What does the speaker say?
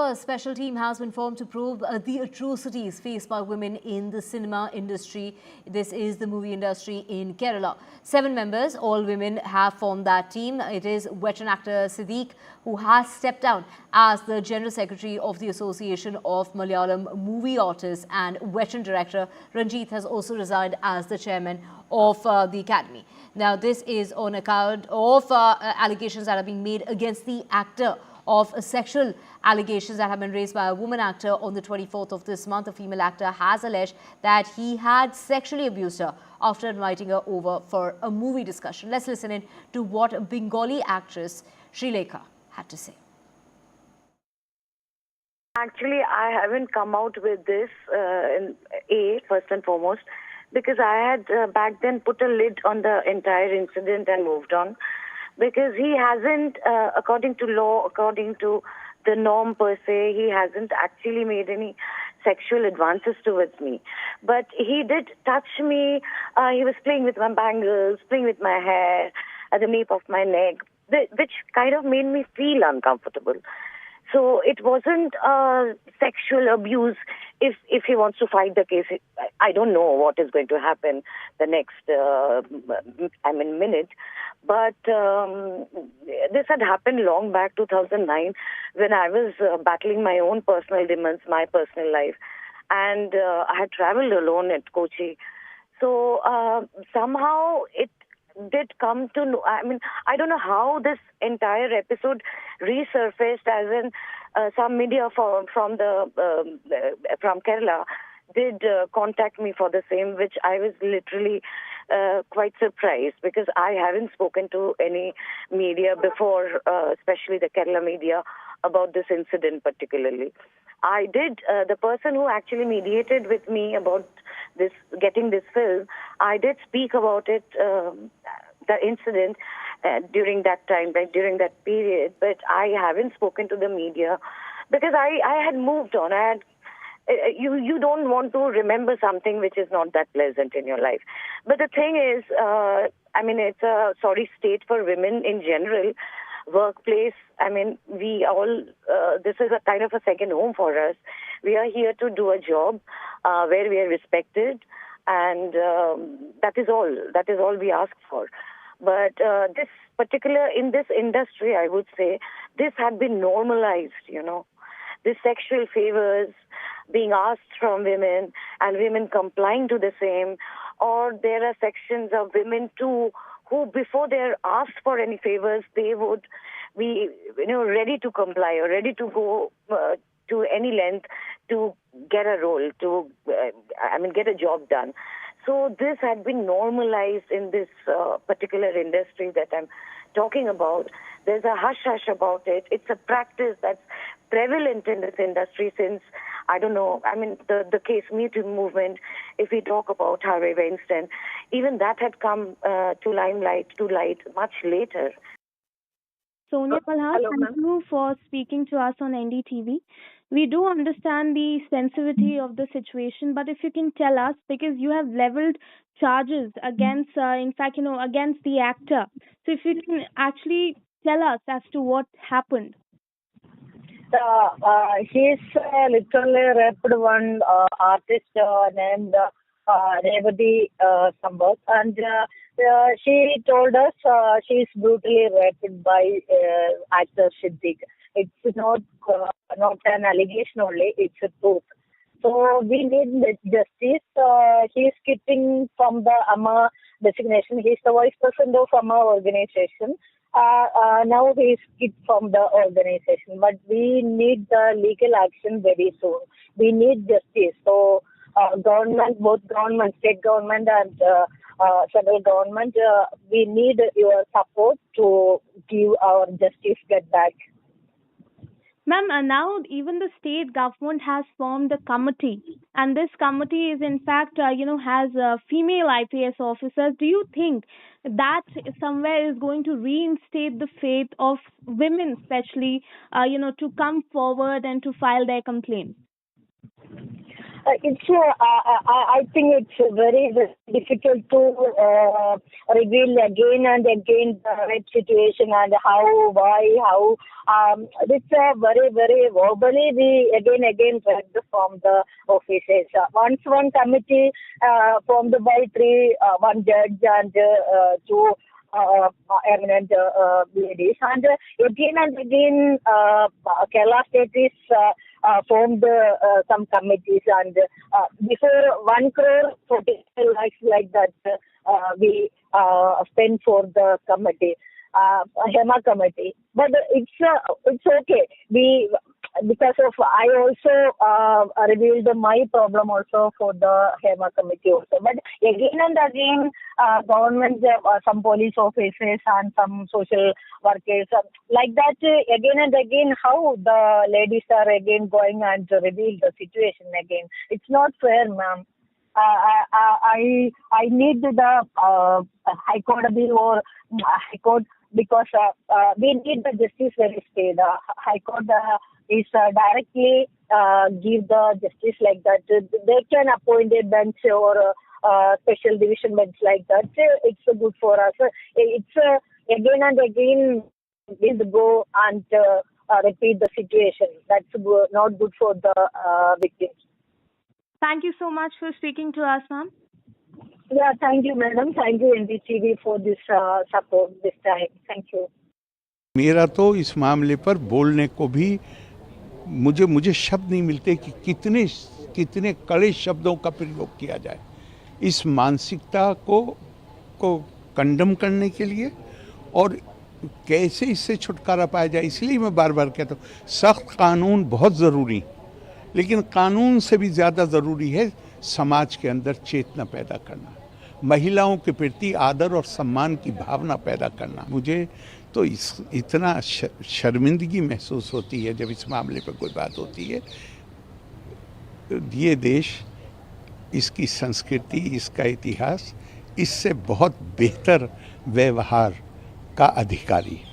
A special team has been formed to probe the atrocities faced by women in the cinema industry. This is the movie industry in Kerala. 7 members, all women, have formed that team. It is veteran actor Siddique who has stepped down as the General Secretary of the Association of Malayalam Movie Artists, and veteran director Ranjit has also resigned as the chairman of the Academy. Now, this is on account of allegations that are being made against the actor of sexual allegations that have been raised by a woman actor. On the 24th of this month, a female actor has alleged that he had sexually abused her after inviting her over for a movie discussion. Let's listen in to what Bengali actress Srilekha had to say. Actually, I haven't come out with this first and foremost, because I had back then put a lid on the entire incident and moved on. Because he hasn't, according to law, according to the norm per se, he hasn't actually made any sexual advances towards me. But he did touch me. He was playing with my bangles, playing with my hair, at the nape of my neck, which kind of made me feel uncomfortable. So it wasn't sexual abuse. If he wants to fight the case, I don't know what is going to happen the next minute. But this had happened long back, 2009, when I was battling my own personal demons, my personal life. And I had traveled alone at Kochi. So somehow it did come to know. I mean, I don't know how this entire episode resurfaced, as in some media from Kerala did contact me for the same, which I was literally quite surprised, because I haven't spoken to any media before, especially the Kerala media, about this incident particularly. I did, the person who actually mediated with me about this, getting this film, I did speak about it, the incident, during that time, during that period, but I haven't spoken to the media because I had moved on. You don't want to remember something which is not that pleasant in your life. But the thing is, it's a sorry state for women in general. Workplace, we all, this is a kind of a second home for us. We are here to do a job where we are respected, and that is all we ask for. But this particular, in this industry, I would say, this had been normalized, This sexual favors being asked from women and women complying to the same, or there are sections of women too who, before they're asked for any favors, they would be, ready to comply or ready to go to any length to get a role, to, get a job done. So this had been normalized in this particular industry that I'm talking about. There's a hush-hush about it. It's a practice that's prevalent in this industry since, the case Me Too movement. If we talk about Harvey Weinstein, even that had come to light much later. Sonia Palhar, thank you for speaking to us on NDTV. We do understand the sensitivity of the situation, but if you can tell us, because you have leveled charges against, against the actor. So if you can actually tell us as to what happened. He's literally raped one artist named Revati Sambath, and she told us she's brutally raped by actor Siddique. It's not an allegation only; it's a truth. So we need justice. He's quitting from the AMA designation. He's the vice president of AMA organization. Now he's quit from the organization, but we need the legal action very soon. We need justice. So government, both government, state government and federal government, we need your support to give our justice get back. Ma'am, now even the state government has formed a committee, and this committee is in fact, has female IPS officers. Do you think that somewhere is going to reinstate the faith of women, especially, to come forward and to file their complaints? I think it's very, very difficult to reveal again and again the rape situation and how, why, how. It's very, very verbally we again read from the offices. Once one committee formed by one judge and two eminent ladies, and again Kerala state is formed some committees, and before 1 crore 40 lakhs like that we spend for the committee, HEMA committee. But it's okay. Because of I also revealed my problem also for the HEMA committee also. But again and again, government, some police officers and some social workers, like that, again and again, how the ladies are again going and reveal the situation again. It's not fair, ma'am. I need the High Court bill or High Court, because we need the justice very speed. High Court is directly give the justice like that. They can appoint a bench or special division bench like that. It's good for us. It's again and again will go and repeat the situation. That's not good for the victims. Thank you so much for speaking to us, ma'am. Yeah, thank you, madam. Thank you, NDTV, for this support this time. Thank you. मेरा तो इस मामले पर बोलने को भी मुझे शब्द नहीं मिलते कि कितने कड़े शब्दों का प्रयोग किया जाए इस मानसिकता को कंडम करने के लिए, और कैसे इससे छुटकारा पाया जाए। इसलिए मैं बार बार कहता हूँ सख्त कानून बहुत ज़रूरी, लेकिन कानून से भी ज़्यादा ज़रूरी है समाज के अंदर चेतना पैदा करना, महिलाओं के प्रति आदर और सम्मान की भावना पैदा करना। मुझे तो इतना शर्मिंदगी महसूस होती है जब इस मामले पर कोई बात होती है। ये देश, इसकी संस्कृति, इसका इतिहास इससे बहुत बेहतर व्यवहार का अधिकारी है।